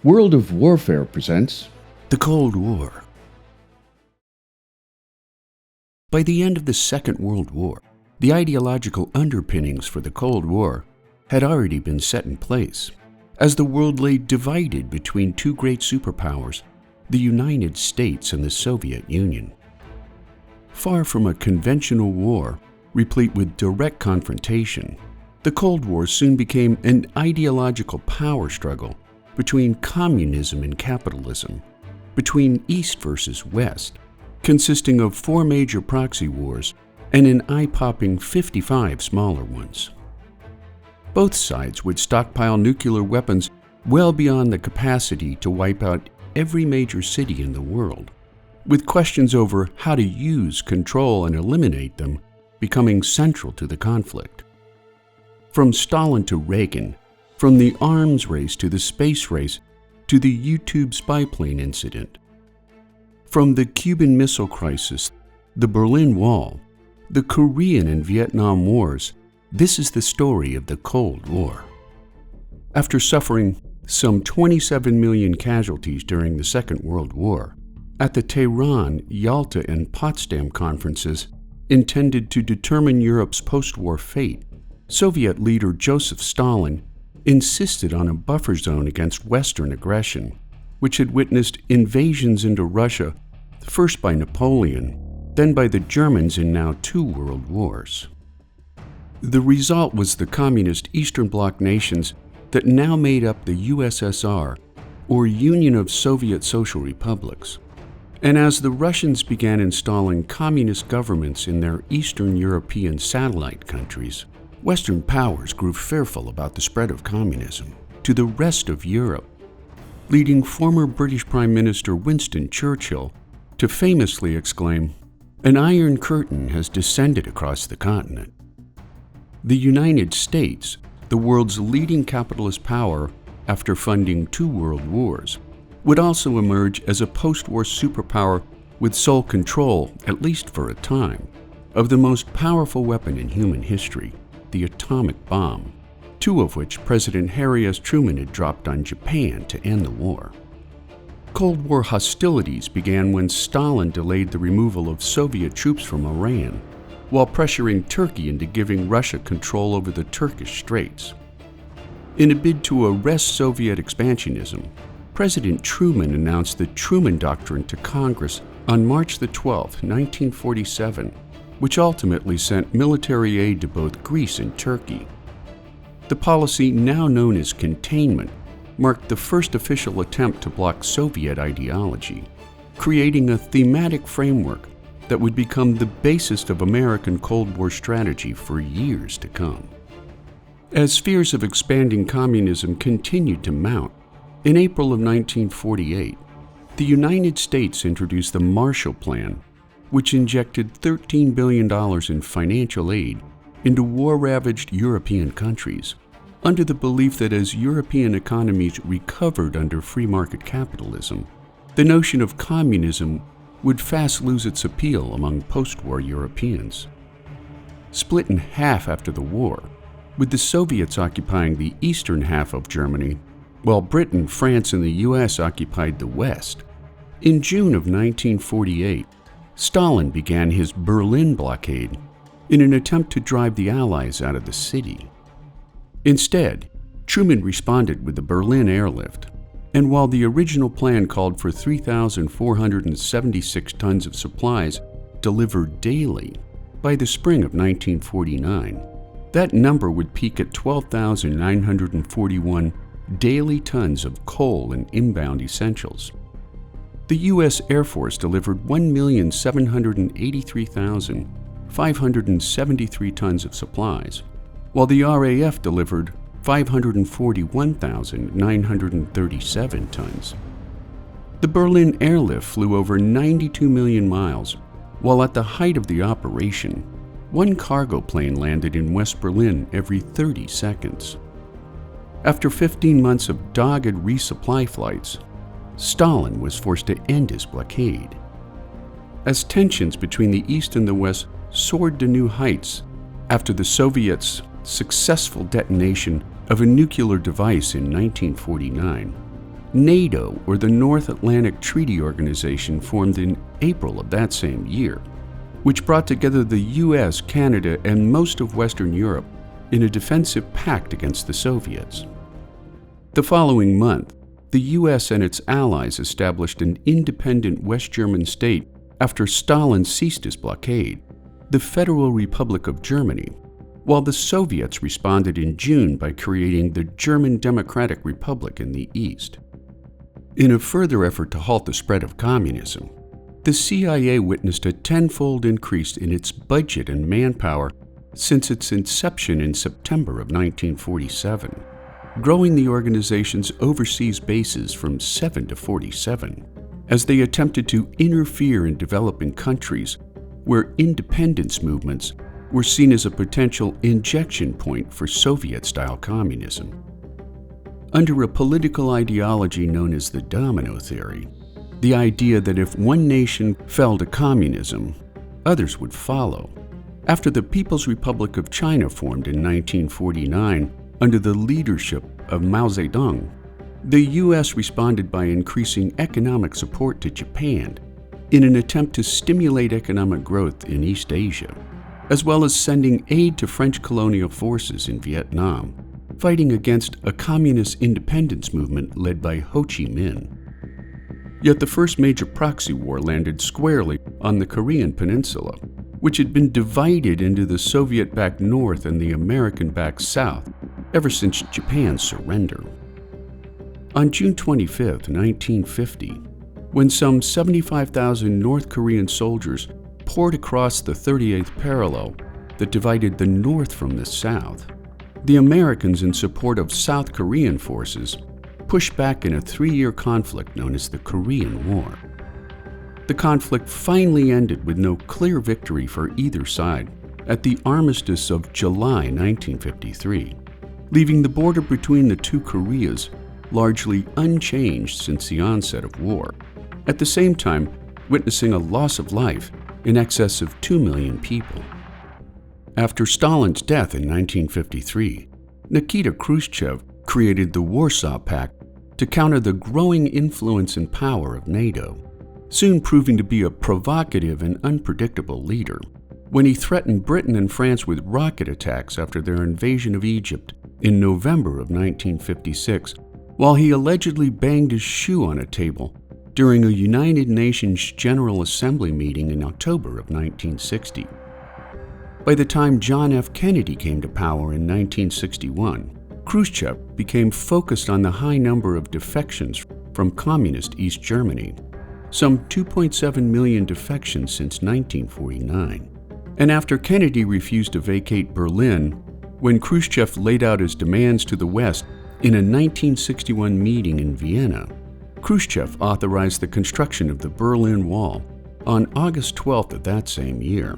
World of Warfare presents The Cold War. By the end of the Second World War, the ideological underpinnings for the Cold War had already been set in place, as the world lay divided between two great superpowers, the United States and the Soviet Union. Far from a conventional war, replete with direct confrontation, the Cold War soon became an ideological power struggle between communism and capitalism, between East versus West, consisting of 4 major proxy wars and an eye-popping 55 smaller ones. Both sides would stockpile nuclear weapons well beyond the capacity to wipe out every major city in the world, with questions over how to use, control, and eliminate them becoming central to the conflict. From Stalin to Reagan, from the arms race to the space race to the YouTube spy plane incident. From the Cuban Missile Crisis, the Berlin Wall, the Korean and Vietnam Wars, this is the story of the Cold War. After suffering some 27 million casualties during the Second World War, at the Tehran, Yalta, and Potsdam conferences intended to determine Europe's post-war fate, Soviet leader Joseph Stalin insisted on a buffer zone against Western aggression, which had witnessed invasions into Russia, first by Napoleon, then by the Germans in now 2 world wars. The result was the communist Eastern Bloc nations that now made up the USSR, or Union of Soviet Social Republics. And as the Russians began installing communist governments in their Eastern European satellite countries, Western powers grew fearful about the spread of communism to the rest of Europe, leading former British Prime Minister Winston Churchill to famously exclaim, "An iron curtain has descended across the continent." The United States, the world's leading capitalist power after funding 2 world wars, would also emerge as a post-war superpower with sole control, at least for a time, of the most powerful weapon in human history, the atomic bomb, 2 of which President Harry S. Truman had dropped on Japan to end the war. Cold War hostilities began when Stalin delayed the removal of Soviet troops from Iran, while pressuring Turkey into giving Russia control over the Turkish Straits. In a bid to arrest Soviet expansionism, President Truman announced the Truman Doctrine to Congress on March 12, 1947, which ultimately sent military aid to both Greece and Turkey. The policy, now known as containment, marked the first official attempt to block Soviet ideology, creating a thematic framework that would become the basis of American Cold War strategy for years to come. As fears of expanding communism continued to mount, in April of 1948, the United States introduced the Marshall Plan, which injected $13 billion in financial aid into war-ravaged European countries, under the belief that as European economies recovered under free market capitalism, the notion of communism would fast lose its appeal among post-war Europeans. Split in half after the war, with the Soviets occupying the eastern half of Germany, while Britain, France, and the US occupied the west, in June of 1948, Stalin began his Berlin blockade in an attempt to drive the Allies out of the city. Instead, Truman responded with the Berlin airlift, and while the original plan called for 3,476 tons of supplies delivered daily, by the spring of 1949, that number would peak at 12,941 daily tons of coal and inbound essentials. The U.S. Air Force delivered 1,783,573 tons of supplies, while the RAF delivered 541,937 tons. The Berlin airlift flew over 92 million miles, while at the height of the operation, 1 cargo plane landed in West Berlin every 30 seconds. After 15 months of dogged resupply flights, Stalin was forced to end his blockade. As tensions between the East and the West soared to new heights after the Soviets' successful detonation of a nuclear device in 1949, NATO, or the North Atlantic Treaty Organization, formed in April of that same year, which brought together the US, Canada, and most of Western Europe in a defensive pact against the Soviets. The following month, the US and its allies established an independent West German state after Stalin ceased his blockade, the Federal Republic of Germany, while the Soviets responded in June by creating the German Democratic Republic in the east. In a further effort to halt the spread of communism, the CIA witnessed a tenfold increase in its budget and manpower since its inception in September of 1947, growing the organization's overseas bases from 7 to 47, as they attempted to interfere in developing countries where independence movements were seen as a potential injection point for Soviet-style communism. Under a political ideology known as the domino theory, the idea that if one nation fell to communism, others would follow. After the People's Republic of China formed in 1949 under the leadership of Mao Zedong, the U.S. responded by increasing economic support to Japan in an attempt to stimulate economic growth in East Asia, as well as sending aid to French colonial forces in Vietnam, fighting against a communist independence movement led by Ho Chi Minh. Yet the first major proxy war landed squarely on the Korean peninsula, which had been divided into the Soviet-backed North and the American-backed South ever since Japan's surrender. On June 25, 1950, when some 75,000 North Korean soldiers poured across the 38th parallel that divided the North from the South, the Americans, in support of South Korean forces, pushed back in a 3-year conflict known as the Korean War. The conflict finally ended with no clear victory for either side at the Armistice of July 1953, leaving the border between the two Koreas largely unchanged since the onset of war, at the same time witnessing a loss of life in excess of 2 million people. After Stalin's death in 1953, Nikita Khrushchev created the Warsaw Pact to counter the growing influence and power of NATO, soon proving to be a provocative and unpredictable leader when he threatened Britain and France with rocket attacks after their invasion of Egypt in November of 1956, while he allegedly banged his shoe on a table during a United Nations General Assembly meeting in October of 1960. By the time John F. Kennedy came to power in 1961, Khrushchev became focused on the high number of defections from communist East Germany, some 2.7 million defections since 1949. And after Kennedy refused to vacate Berlin, when Khrushchev laid out his demands to the West in a 1961 meeting in Vienna, Khrushchev authorized the construction of the Berlin Wall on August 12th of that same year,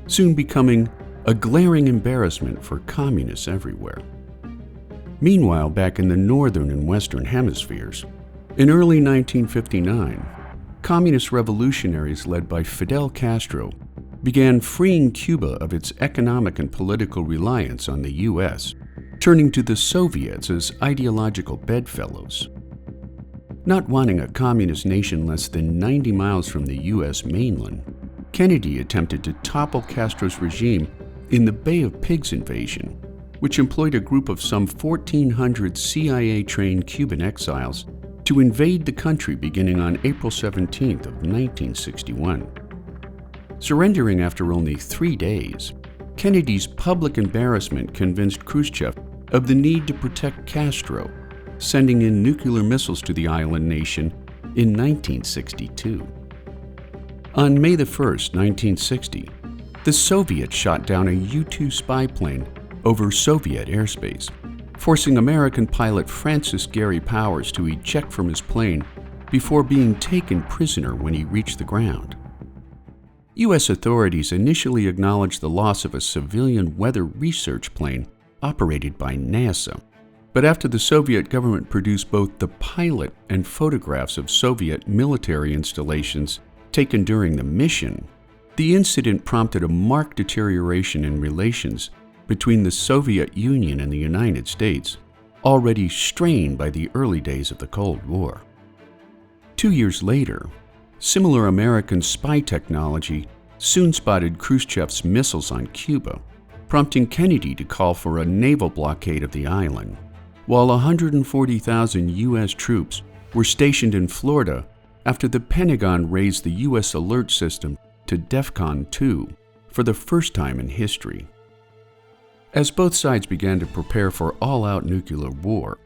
soon becoming a glaring embarrassment for communists everywhere. Meanwhile, back in the northern and western hemispheres, in early 1959, communist revolutionaries led by Fidel Castro began freeing Cuba of its economic and political reliance on the U.S., turning to the Soviets as ideological bedfellows. Not wanting a communist nation less than 90 miles from the U.S. mainland, Kennedy attempted to topple Castro's regime in the Bay of Pigs invasion, which employed a group of some 1,400 CIA-trained Cuban exiles to invade the country beginning on April 17th of 1961. Surrendering after only 3 days, Kennedy's public embarrassment convinced Khrushchev of the need to protect Castro, sending in nuclear missiles to the island nation in 1962. On May 1, 1960, the Soviets shot down a U-2 spy plane over Soviet airspace, forcing American pilot Francis Gary Powers to eject from his plane before being taken prisoner when he reached the ground. U.S. authorities initially acknowledged the loss of a civilian weather research plane operated by NASA, but after the Soviet government produced both the pilot and photographs of Soviet military installations taken during the mission, the incident prompted a marked deterioration in relations between the Soviet Union and the United States, already strained by the early days of the Cold War. 2 years later, similar American spy technology soon spotted Khrushchev's missiles on Cuba, prompting Kennedy to call for a naval blockade of the island, while 140,000 U.S. troops were stationed in Florida after the Pentagon raised the U.S. alert system to DEFCON 2 for the first time in history. As both sides began to prepare for all-out nuclear war,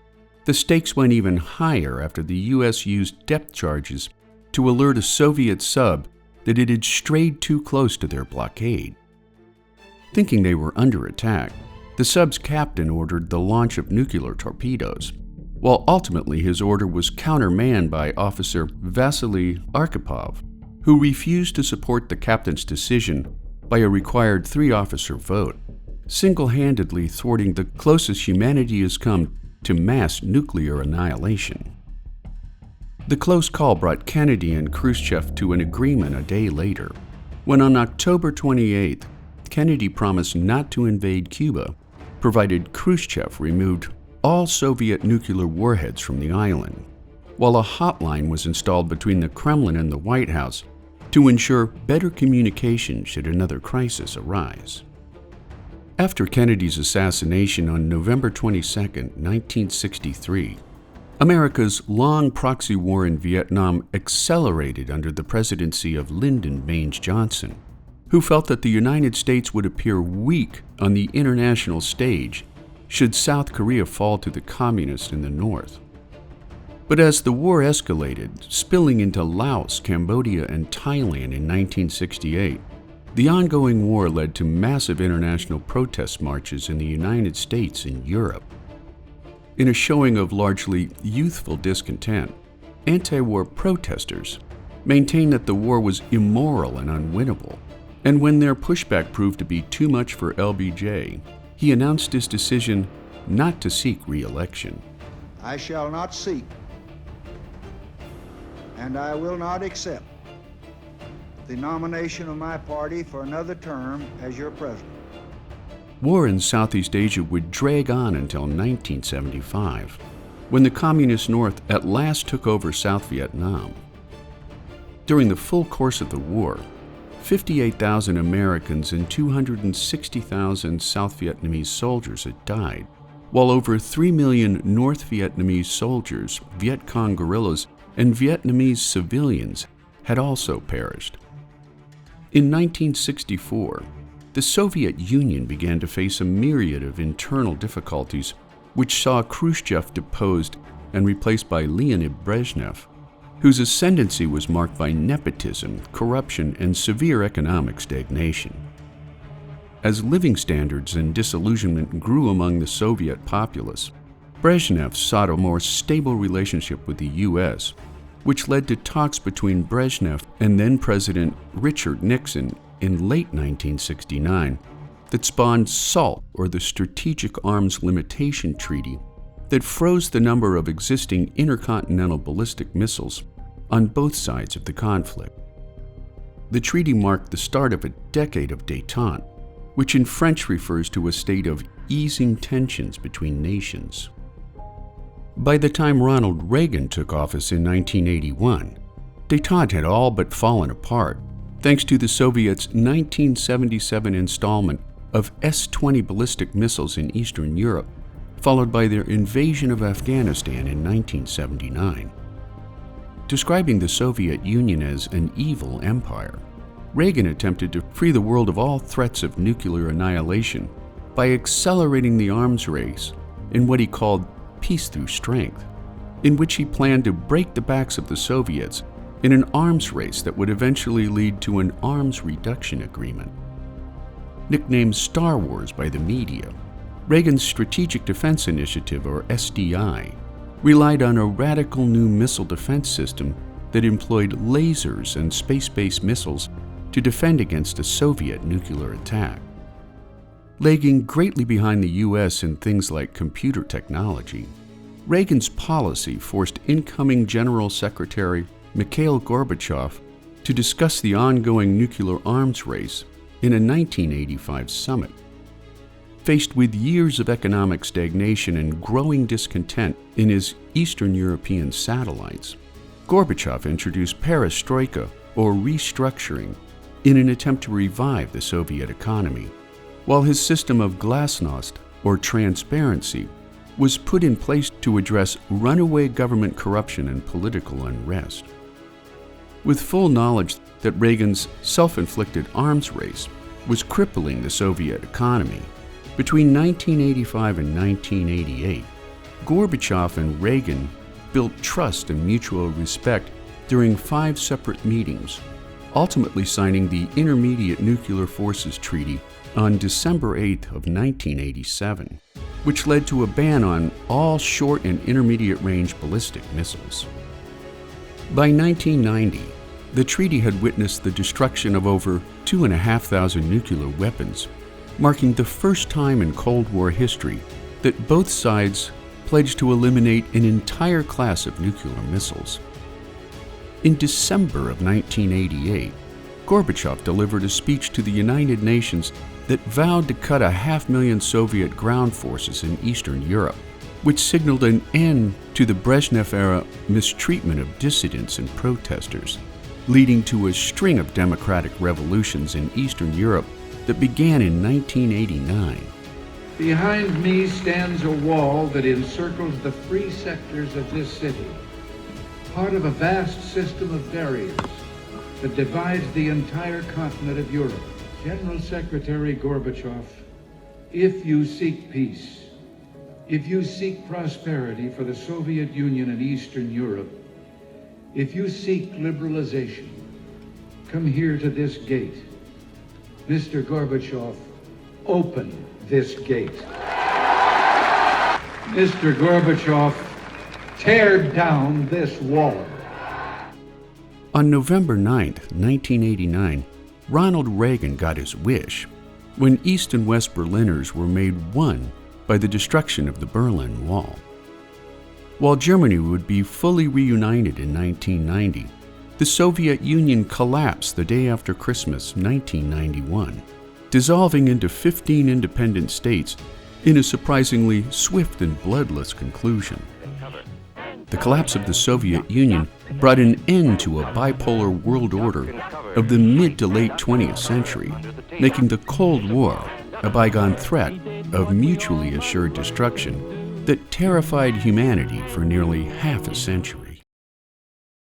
the stakes went even higher after the U.S. used depth charges to alert a Soviet sub that it had strayed too close to their blockade. Thinking they were under attack, the sub's captain ordered the launch of nuclear torpedoes, while ultimately his order was countermanded by Officer Vasily Arkhipov, who refused to support the captain's decision by a required 3-officer vote, single-handedly thwarting the closest humanity has come to mass nuclear annihilation. The close call brought Kennedy and Khrushchev to an agreement a day later, when on October 28th, Kennedy promised not to invade Cuba, provided Khrushchev removed all Soviet nuclear warheads from the island, while a hotline was installed between the Kremlin and the White House to ensure better communication should another crisis arise. After Kennedy's assassination on November 22, 1963, America's long proxy war in Vietnam accelerated under the presidency of Lyndon Baines Johnson, who felt that the United States would appear weak on the international stage should South Korea fall to the communists in the North. But as the war escalated, spilling into Laos, Cambodia, and Thailand in 1968, the ongoing war led to massive international protest marches in the United States and Europe. In a showing of largely youthful discontent, anti-war protesters maintained that the war was immoral and unwinnable, and when their pushback proved to be too much for LBJ, he announced his decision not to seek re-election. I shall not seek, and I will not accept the nomination of my party for another term as your president. War in Southeast Asia would drag on until 1975, when the Communist North at last took over South Vietnam. During the full course of the war, 58,000 Americans and 260,000 South Vietnamese soldiers had died, while over 3 million North Vietnamese soldiers, Viet Cong guerrillas, and Vietnamese civilians had also perished. In 1964, the Soviet Union began to face a myriad of internal difficulties, which saw Khrushchev deposed and replaced by Leonid Brezhnev, whose ascendancy was marked by nepotism, corruption, and severe economic stagnation. As living standards and disillusionment grew among the Soviet populace, Brezhnev sought a more stable relationship with the U.S., which led to talks between Brezhnev and then-President Richard Nixon in late 1969 that spawned SALT, or the Strategic Arms Limitation Treaty, that froze the number of existing intercontinental ballistic missiles on both sides of the conflict. The treaty marked the start of a decade of détente, which in French refers to a state of easing tensions between nations. By the time Ronald Reagan took office in 1981, détente had all but fallen apart, thanks to the Soviets' 1977 installment of S-20 ballistic missiles in Eastern Europe, followed by their invasion of Afghanistan in 1979. Describing the Soviet Union as an evil empire, Reagan attempted to free the world of all threats of nuclear annihilation by accelerating the arms race in what he called peace through strength, in which he planned to break the backs of the Soviets in an arms race that would eventually lead to an arms reduction agreement. Nicknamed Star Wars by the media, Reagan's Strategic Defense Initiative, or SDI, relied on a radical new missile defense system that employed lasers and space-based missiles to defend against a Soviet nuclear attack. Lagging greatly behind the U.S. in things like computer technology, Reagan's policy forced incoming General Secretary Mikhail Gorbachev to discuss the ongoing nuclear arms race in a 1985 summit. faced with years of economic stagnation and growing discontent in his Eastern European satellites, Gorbachev introduced perestroika, or restructuring, in an attempt to revive the Soviet economy, while his system of glasnost, or transparency, was put in place to address runaway government corruption and political unrest. With full knowledge that Reagan's self-inflicted arms race was crippling the Soviet economy, between 1985 and 1988, Gorbachev and Reagan built trust and mutual respect during 5 separate meetings, ultimately signing the Intermediate Nuclear Forces Treaty on December 8 of 1987, which led to a ban on all short and intermediate-range ballistic missiles. By 1990, the treaty had witnessed the destruction of over 2,500 nuclear weapons, marking the first time in Cold War history that both sides pledged to eliminate an entire class of nuclear missiles. In December of 1988, Gorbachev delivered a speech to the United Nations that vowed to cut 500,000 Soviet ground forces in Eastern Europe, which signaled an end to the Brezhnev-era mistreatment of dissidents and protesters, leading to a string of democratic revolutions in Eastern Europe that began in 1989. Behind me stands a wall that encircles the free sectors of this city, part of a vast system of barriers that divides the entire continent of Europe. General Secretary Gorbachev, if you seek peace, if you seek prosperity for the Soviet Union and Eastern Europe, if you seek liberalization, come here to this gate. Mr. Gorbachev, open this gate. Mr. Gorbachev, tear down this wall. On November 9, 1989, Ronald Reagan got his wish when East and West Berliners were made one by the destruction of the Berlin Wall. While Germany would be fully reunited in 1990, the Soviet Union collapsed the day after Christmas 1991, dissolving into 15 independent states in a surprisingly swift and bloodless conclusion. The collapse of the Soviet Union brought an end to a bipolar world order of the mid to late 20th century, making the Cold War a bygone threat of mutually assured destruction that terrified humanity for nearly half a century.